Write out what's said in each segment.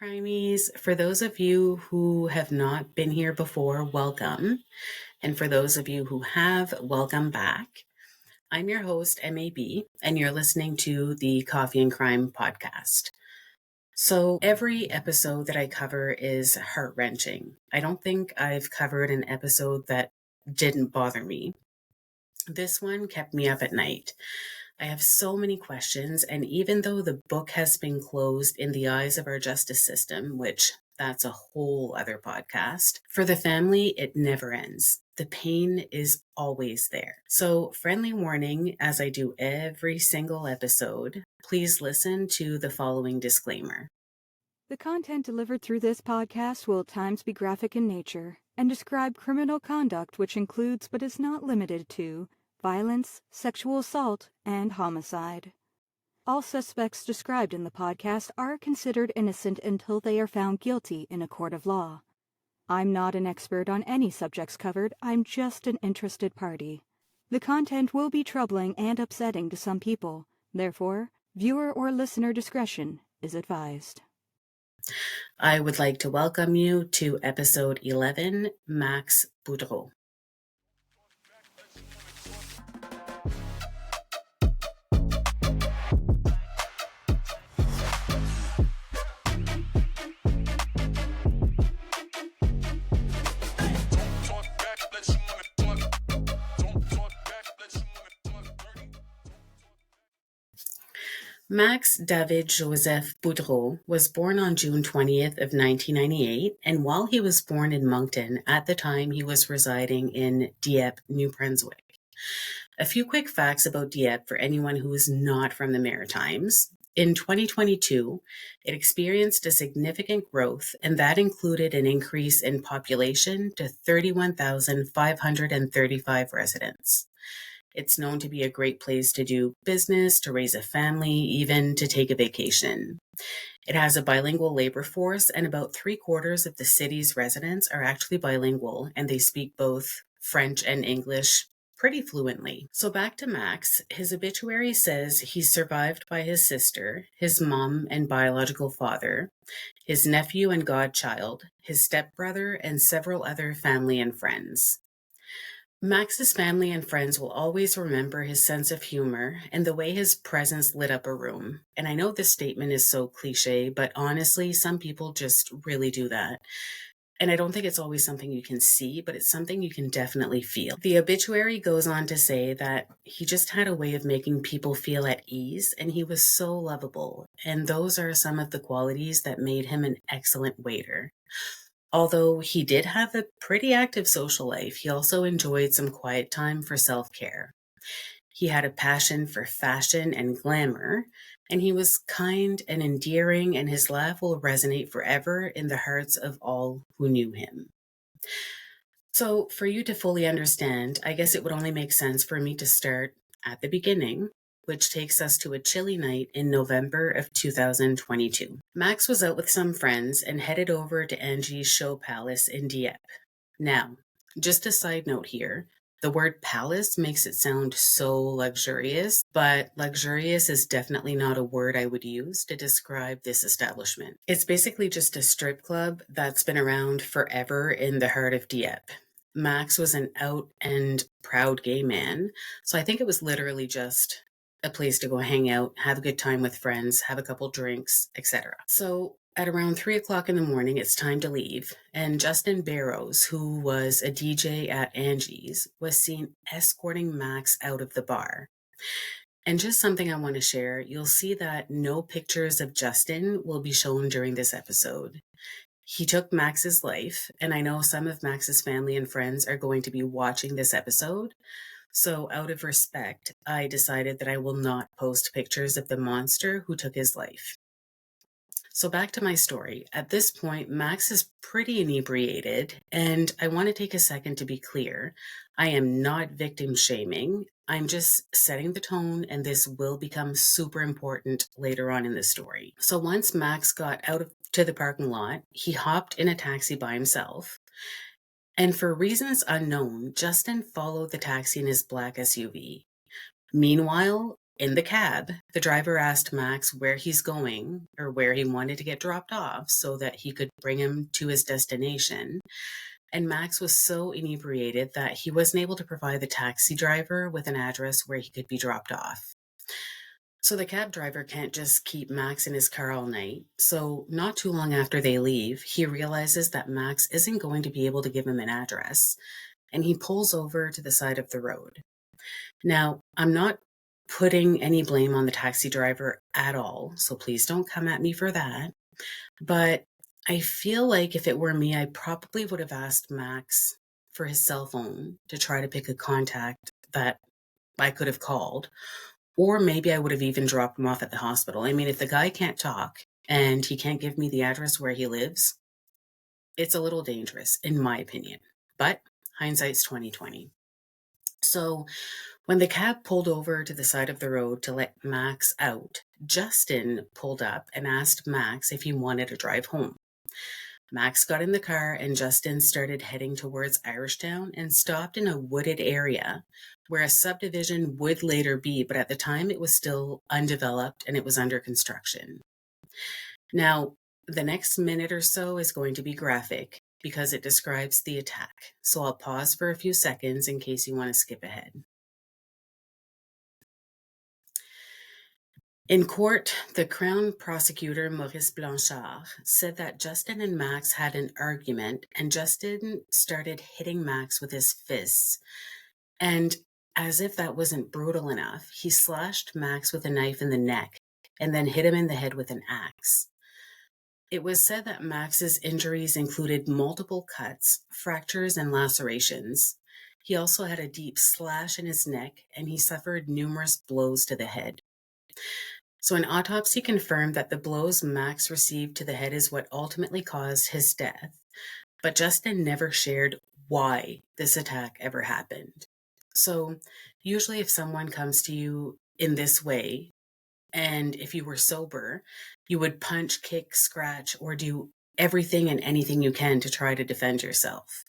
Crimies. For those of you who have not been here before, welcome. And for those of you who have, welcome back. I'm your host, MAB, and you're listening to the Coffee and Crime podcast. So every episode that I cover is heart-wrenching. I don't think I've covered an episode that didn't bother me. This one kept me up at night. I have so many questions, and even though the book has been closed in the eyes of our justice system, which that's a whole other podcast, for the family, it never ends. The pain is always there. So, friendly warning, as I do every single episode, please listen to the following disclaimer. The content delivered through this podcast will at times be graphic in nature and describe criminal conduct which includes but is not limited to violence, sexual assault, and homicide. All suspects described in the podcast are considered innocent until they are found guilty in a court of law. I'm not an expert on any subjects covered, I'm just an interested party. The content will be troubling and upsetting to some people, therefore, viewer or listener discretion is advised. I would like to welcome you to episode 11, Max Boudreau. Max David Joseph Boudreau was born on June 20th of 1998, and while he was born in Moncton, at the time he was residing in Dieppe, New Brunswick. A few quick facts about Dieppe for anyone who is not from the Maritimes. In 2022, it experienced a significant growth, and that included an increase in population to 31,535 residents. It's known to be a great place to do business, to raise a family, even to take a vacation. It has a bilingual labor force, and about 3/4 of the city's residents are actually bilingual, and they speak both French and English pretty fluently. So back to Max, his obituary says he's survived by his sister, his mom and biological father, his nephew and godchild, his stepbrother, and several other family and friends. Max's family and friends will always remember his sense of humor and the way his presence lit up a room. And I know this statement is so cliche, but honestly, some people just really do that. And I don't think it's always something you can see, but it's something you can definitely feel. The obituary goes on to say that he just had a way of making people feel at ease, and he was so lovable. And those are some of the qualities that made him an excellent waiter. Although he did have a pretty active social life, he also enjoyed some quiet time for self-care. He had a passion for fashion and glamour, and he was kind and endearing, and his laugh will resonate forever in the hearts of all who knew him. So for you to fully understand, I guess it would only make sense for me to start at the beginning, which takes us to a chilly night in November of 2022. Max was out with some friends and headed over to Angie's show palace in Dieppe. Now, just a side note here, the word palace makes it sound so luxurious, but luxurious is definitely not a word I would use to describe this establishment. It's basically just a strip club that's been around forever in the heart of Dieppe. Max was an out and proud gay man, so I think it was literally just a place to go hang out, have a good time with friends, have a couple drinks, etc. So at around 3 o'clock in the morning, it's time to leave, and Justin Barrows, who was a DJ at Angie's, was seen escorting Max out of the bar. And just something I want to share, you'll see that no pictures of Justin will be shown during this episode. He took Max's life, and I know some of Max's family and friends are going to be watching this episode. So out of respect, I decided that I will not post pictures of the monster who took his life. So back to my story. At this point, Max is pretty inebriated, and I want to take a second to be clear. I am not victim shaming. I'm just setting the tone, and this will become super important later on in the story. So once Max got to the parking lot, he hopped in a taxi by himself. And for reasons unknown, Justin followed the taxi in his black SUV. Meanwhile, In the cab, the driver asked Max where he's going or where he wanted to get dropped off so that he could bring him to his destination. And Max was so inebriated that he wasn't able to provide the taxi driver with an address where he could be dropped off. So the cab driver can't just keep Max in his car all night. So not too long after they leave, he realizes that Max isn't going to be able to give him an address, and he pulls over to the side of the road. Now, I'm not putting any blame on the taxi driver at all, so please don't come at me for that. But I feel like if it were me, I probably would have asked Max for his cell phone to try to pick a contact that I could have called. Or maybe I would have even dropped him off at the hospital. I mean, if the guy can't talk and he can't give me the address where he lives, it's a little dangerous, in my opinion. But hindsight's 2020. So when the cab pulled over to the side of the road to let Max out, Justin pulled up and asked Max if he wanted to drive home. Max got in the car and Justin started heading towards Irishtown and stopped in a wooded area where a subdivision would later be, but at the time it was still undeveloped and it was under construction. Now, the next minute or so is going to be graphic because it describes the attack. So I'll pause for a few seconds in case you want to skip ahead. In court, the Crown prosecutor Maurice Blanchard said that Justin and Max had an argument and Justin started hitting Max with his fists. And as if that wasn't brutal enough, he slashed Max with a knife in the neck and then hit him in the head with an axe. It was said that Max's injuries included multiple cuts, fractures, and lacerations. He also had a deep slash in his neck and he suffered numerous blows to the head. So an autopsy confirmed that the blows Max received to the head is what ultimately caused his death, but Justin never shared why this attack ever happened. So usually if someone comes to you in this way, and if you were sober, you would punch, kick, scratch, or do everything and anything you can to try to defend yourself.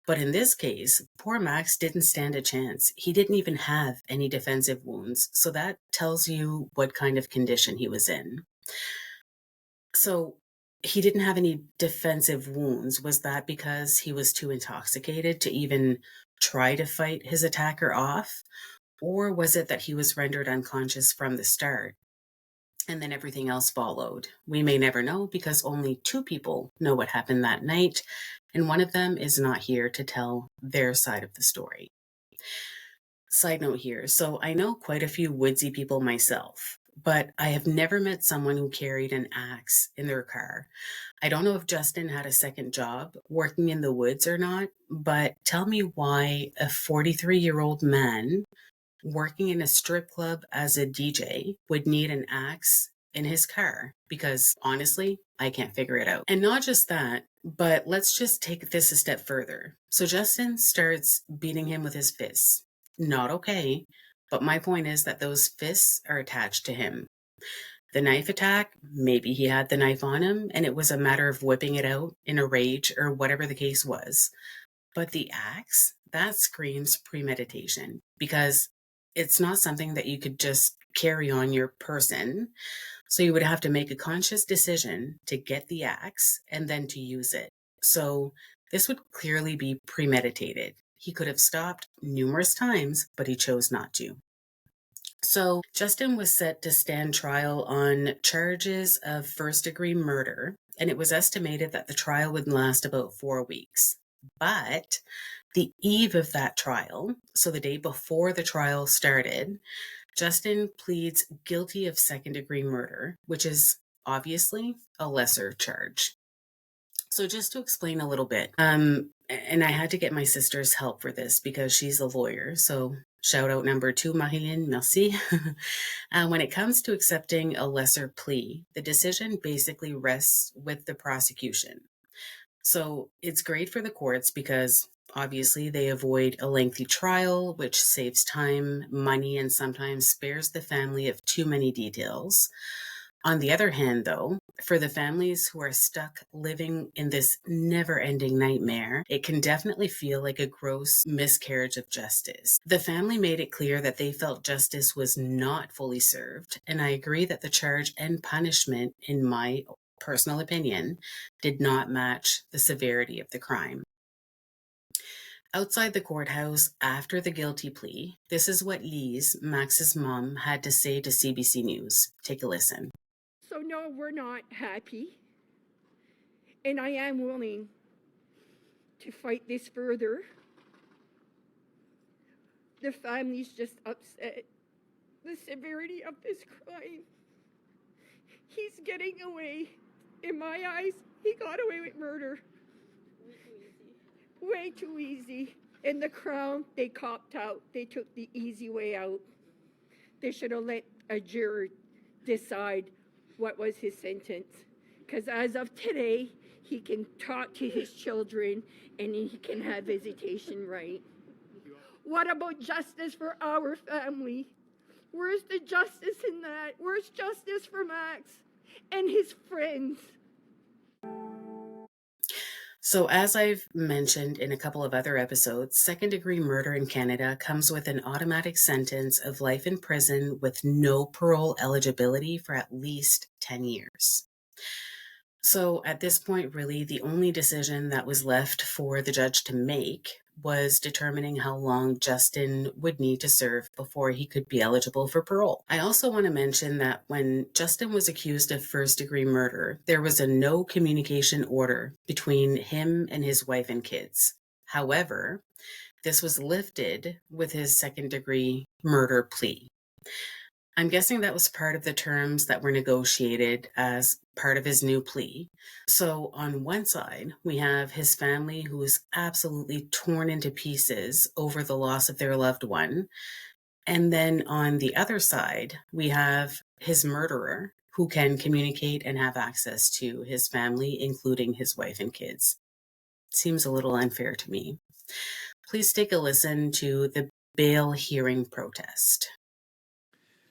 But in this case, poor Max didn't stand a chance. He didn't even have any defensive wounds. So that tells you what kind of condition he was in. So he didn't have any defensive wounds. Was that because he was too intoxicated to even try to fight his attacker off? Or was it that he was rendered unconscious from the start? And then everything else followed. We may never know because only 2 people know what happened that night, and one of them is not here to tell their side of the story. Side note here, so I know quite a few woodsy people myself, but I have never met someone who carried an axe in their car. I don't know if Justin had a second job working in the woods or not, but tell me why a 43-year-old man working in a strip club as a DJ would need an axe in his car, because honestly, I can't figure it out. And not just that, but let's just take this a step further. So Justin starts beating him with his fists. Not okay, but my point is that those fists are attached to him. The knife attack, maybe he had the knife on him and it was a matter of whipping it out in a rage or whatever the case was. But the axe, that screams premeditation, because it's not something that you could just carry on your person. So you would have to make a conscious decision to get the axe and then to use it. So this would clearly be premeditated. He could have stopped numerous times, but he chose not to. So Justin was set to stand trial on charges of first-degree murder, and it was estimated that the trial would last about 4 weeks. But the eve of that trial, so the day before the trial started, Justin pleads guilty of second-degree murder, which is obviously a lesser charge. So just to explain a little bit, and I had to get my sister's help for this because she's a lawyer. So shout out number 2, Marilyn, merci. When it comes to accepting a lesser plea, the decision basically rests with the prosecution. So it's great for the courts because obviously they avoid a lengthy trial, which saves time, money, and sometimes spares the family of too many details. On the other hand, though, for the families who are stuck living in this never-ending nightmare, it can definitely feel like a gross miscarriage of justice. The family made it clear that they felt justice was not fully served, and I agree that the charge and punishment, in my personal opinion, did not match the severity of the crime. Outside the courthouse, after the guilty plea, this is what Lise, Max's mom, had to say to CBC News. Take a listen. So no, we're not happy. And I am willing to fight this further. The family's just upset. The severity of this crime. He's getting away. In my eyes, he got away with murder. Way too easy. In the Crown, they copped out. They took the easy way out. They should have let a juror decide what was his sentence. Because as of today, he can talk to his children and he can have visitation right. What about justice for our family? Where's the justice in that? Where's justice for Max and his friends? So, as I've mentioned in a couple of other episodes, second-degree murder in Canada comes with an automatic sentence of life in prison with no parole eligibility for at least 10 years. So, at this point, really, the only decision that was left for the judge to make was determining how long Justin would need to serve before he could be eligible for parole. I also want to mention that when Justin was accused of first-degree murder, there was a no communication order between him and his wife and kids. However, this was lifted with his second-degree murder plea. I'm guessing that was part of the terms that were negotiated as part of his new plea. So on one side, we have his family who is absolutely torn into pieces over the loss of their loved one. And then on the other side, we have his murderer who can communicate and have access to his family, including his wife and kids. Seems a little unfair to me. Please take a listen to the bail hearing protest.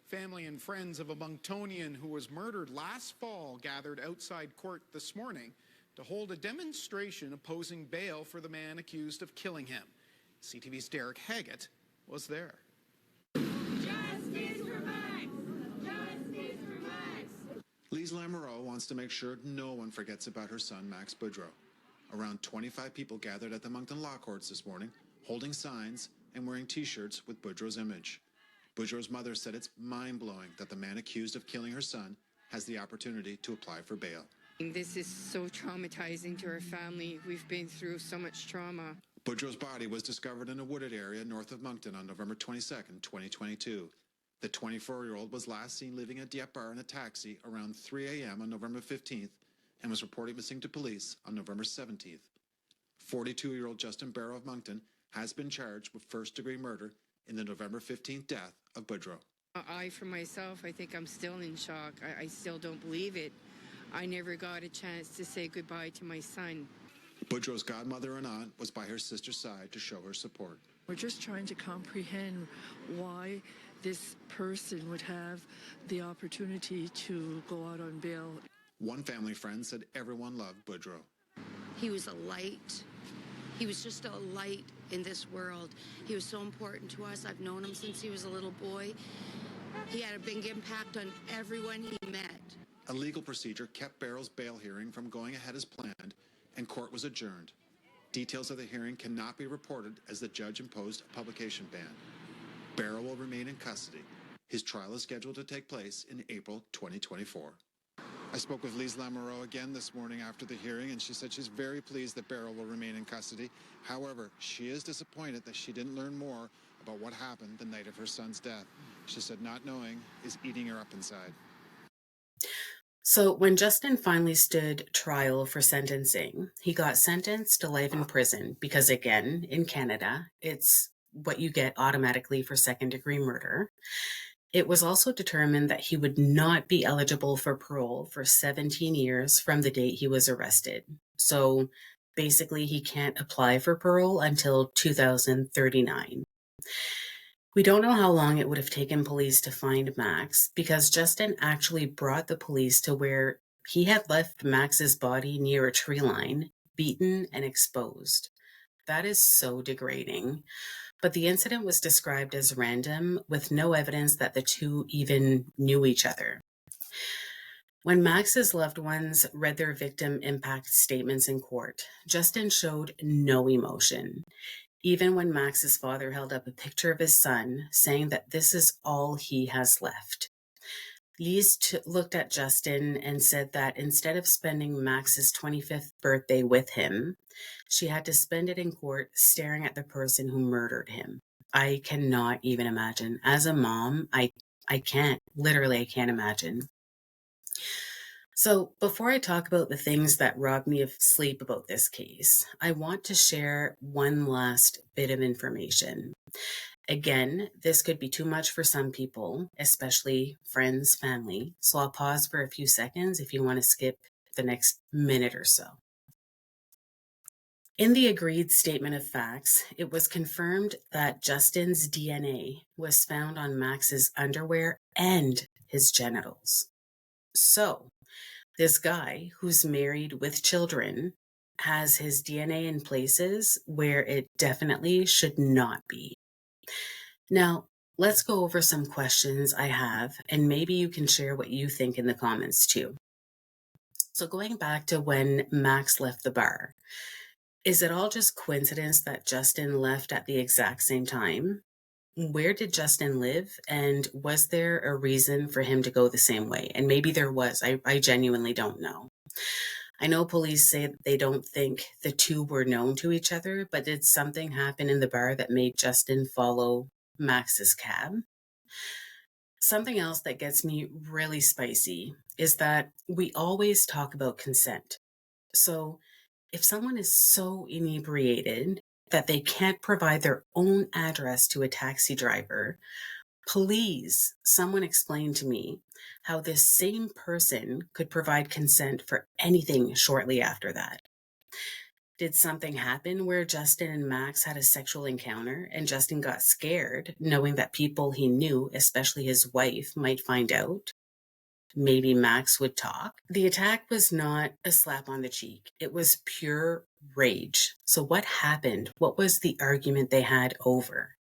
Family and friends of a Monctonian who was murdered last fall gathered outside court this morning to hold a demonstration opposing bail for the man accused of killing him. CTV's Derek Haggett was there. Justice for Max! Justice for Max! Lise Lamoureux wants to make sure no one forgets about her son, Max Boudreau. Around 25 people gathered at the Moncton Law Courts this morning, holding signs and wearing T-shirts with Boudreau's image. Boudreau's mother said it's mind-blowing that the man accused of killing her son has the opportunity to apply for bail. This is so traumatizing to our family. We've been through so much trauma. Boudreau's body was discovered in a wooded area north of Moncton on November 22nd, 2022. The 24-year-old was last seen leaving a Dieppe bar in a taxi around 3 a.m. on November 15th and was reported missing to police on November 17th. 42-year-old Justin Barrow of Moncton has been charged with first-degree murder in the November 15th death of Boudreau. For myself, I think I'm still in shock. I still don't believe it. I never got a chance to say goodbye to my son. Boudreau's godmother and aunt was by her sister's side to show her support. We're just trying to comprehend why this person would have the opportunity to go out on bail. One family friend said everyone loved Boudreau. He was a light. He was just a light in this world. He was so important to us. I've known him since he was a little boy. He had a big impact on everyone he met. A legal procedure kept Barrow's bail hearing from going ahead as planned, and court was adjourned. Details of the hearing cannot be reported as the judge imposed a publication ban. Barrow will remain in custody. His trial is scheduled to take place in April 2024. I spoke with Lise Lamoureux again this morning after the hearing, and she said she's very pleased that Barrow will remain in custody. However, she is disappointed that she didn't learn more about what happened the night of her son's death. She said not knowing is eating her up inside. So when Justin finally stood trial for sentencing, he got sentenced to life in prison because, again, in Canada, it's what you get automatically for second-degree murder. It was also determined that he would not be eligible for parole for 17 years from the date he was arrested. So basically, he can't apply for parole until 2039. We don't know how long it would have taken police to find Max because Justin actually brought the police to where he had left Max's body near a tree line, beaten and exposed. That is so degrading. But the incident was described as random with no evidence that the two even knew each other. When Max's loved ones read their victim impact statements in court, Justin showed no emotion. Even when Max's father held up a picture of his son, saying that this is all he has left. Lise looked at Justin and said that instead of spending Max's 25th birthday with him, she had to spend it in court staring at the person who murdered him. I cannot even imagine. As a mom, I can't. Literally, I can't imagine. So before I talk about the things that robbed me of sleep about this case, I want to share one last bit of information. Again, this could be too much for some people, especially friends, family, so I'll pause for a few seconds if you want to skip the next minute or so. In the agreed statement of facts, it was confirmed that Justin's DNA was found on Max's underwear and his genitals. So, this guy who's married with children has his DNA in places where it definitely should not be. Now, let's go over some questions I have, and maybe you can share what you think in the comments too. So going back to when Max left the bar, is it all just coincidence that Justin left at the exact same time? Where did Justin live, and was there a reason for him to go the same way? And maybe there was. I genuinely don't know. I know police say that they don't think the two were known to each other, but did something happen in the bar that made Justin follow Max's cab? Something else that gets me really spicy is that we always talk about consent. So if someone is so inebriated that they can't provide their own address to a taxi driver, please, someone explain to me how this same person could provide consent for anything shortly after that. Did something happen where Justin and Max had a sexual encounter and Justin got scared, knowing that people he knew, especially his wife, might find out? Maybe Max would talk. The attack was not a slap on the cheek. It was pure rage. So what happened? What was the argument they had over?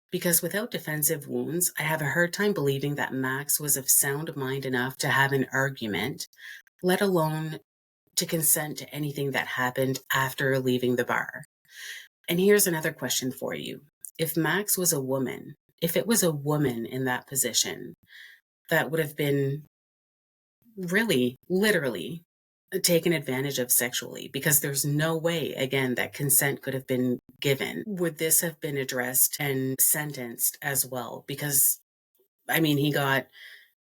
Because without defensive wounds, I have a hard time believing that Max was of sound mind enough to have an argument, let alone to consent to anything that happened after leaving the bar. And here's another question for you. If Max was a woman, if it was a woman in that position, that would have been really, literally taken advantage of sexually, because there's no way, again, that consent could have been given. Would this have been addressed and sentenced as well? Because, I mean, he got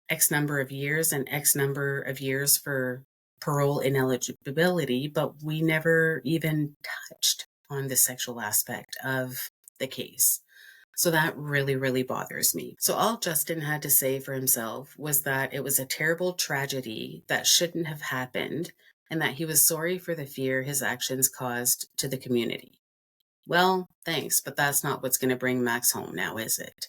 X number of years and X number of years for parole ineligibility, but we never even touched on the sexual aspect of the case. So that really, really bothers me. So all Justin had to say for himself was that it was a terrible tragedy that shouldn't have happened and that he was sorry for the fear his actions caused to the community. Well, thanks, but that's not what's going to bring Max home now, is it?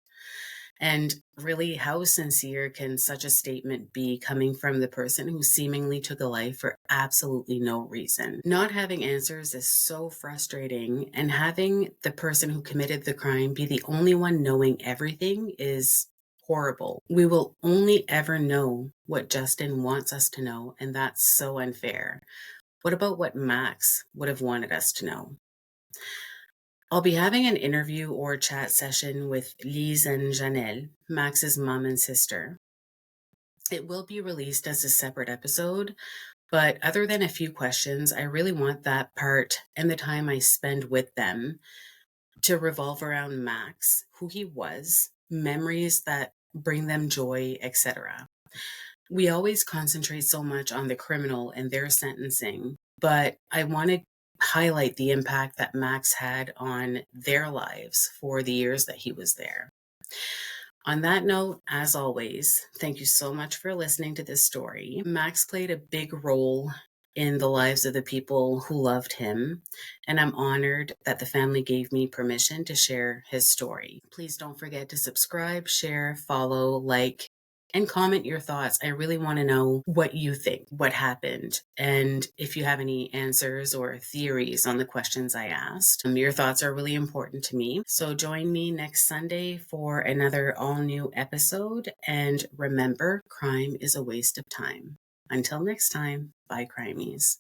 And really, how sincere can such a statement be coming from the person who seemingly took a life for absolutely no reason? Not having answers is so frustrating, and having the person who committed the crime be the only one knowing everything is horrible. We will only ever know what Justin wants us to know, and that's so unfair. What about what Max would have wanted us to know? I'll be having an interview or chat session with Lise and Janelle, Max's mom and sister. It will be released as a separate episode, but other than a few questions, I really want that part and the time I spend with them to revolve around Max, who he was, memories that bring them joy, etc. We always concentrate so much on the criminal and their sentencing, but I want to highlight the impact that Max had on their lives for the years that he was there. On that note, as always, thank you so much for listening to this story. Max played a big role in the lives of the people who loved him, and I'm honored that the family gave me permission to share his story. Please don't forget to subscribe, share, follow, like, and comment your thoughts. I really want to know what you think, what happened, and if you have any answers or theories on the questions I asked. Your thoughts are really important to me. So join me next Sunday for another all-new episode, and remember, crime is a waste of time. Until next time, bye, Crimies.